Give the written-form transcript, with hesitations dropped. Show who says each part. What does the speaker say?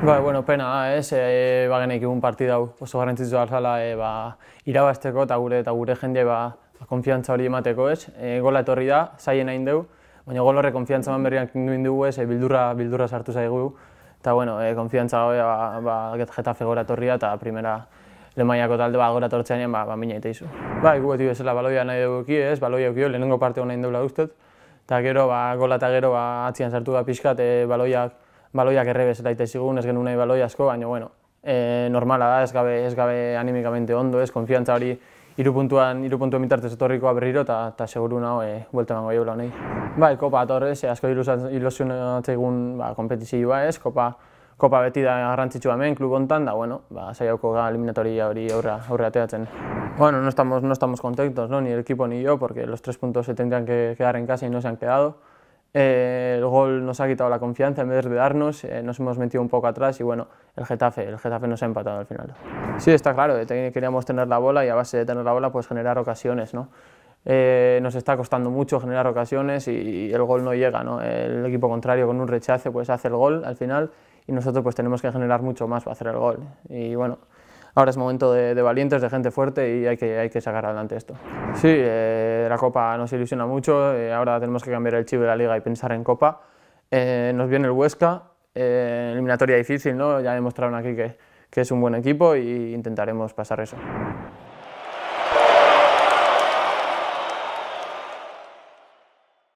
Speaker 1: Bueno, pena da, ez, bagenek egun partida hau oso garrantzitsua zala irabazteko eta gure jende konfiantza hori emateko, ez. Gola etorri da, zaien hain dugu, baina gol horre konfiantza eman berriak induin dugu, ez, bildurra sartu zaigu, eta konfiantza hori Getafe gora etorria eta primera lemaiako talde gora etortzean mina iteizu. Gu beti bezala baloia nahi dugu eki, ez, baloia eukio, lehenengo parte hona indela ustez, eta gero gola eta gero atzian sartu da pixkat baloiak errebez eta itezigun, ez genuen nahi baloi asko, baina normala da, ez gabe animikamente ondo, ez, konfiantza hori hiru puntuen bitartez etorrikoa berriro eta seguru nago buelta emango jaula honei. Kopa atorrez, asko ilusionatzeigun kompetizioa, ez, kopa beti da garrantzitsua hemen, klub hontan, da saiatuko eliminatoria hori aurre ateatzen. No estamos contentos, ¿no? Ni el equipo ni yo, porque los 3 puntos se tendrían que quedar en casa y no se han quedado. El gol nos ha quitado la confianza en vez de darnos, nos hemos metido un poco atrás y el Getafe nos ha empatado al final. Sí, está claro, queríamos tener la bola y a base de tener la bola pues generar ocasiones, ¿no? Nos está costando mucho generar ocasiones y el gol no llega, ¿no? El equipo contrario con un rechace pues hace el gol al final y nosotros pues tenemos que generar mucho más para hacer el gol. Y ahora es momento de valientes, de gente fuerte y hay que sacar adelante esto. Sí, la Copa nos ilusiona mucho, ahora tenemos que cambiar el chip de la Liga y pensar en Copa. Nos viene el Huesca, eliminatoria difícil, ¿no? Ya demostraron aquí que es un buen equipo e intentaremos pasar eso.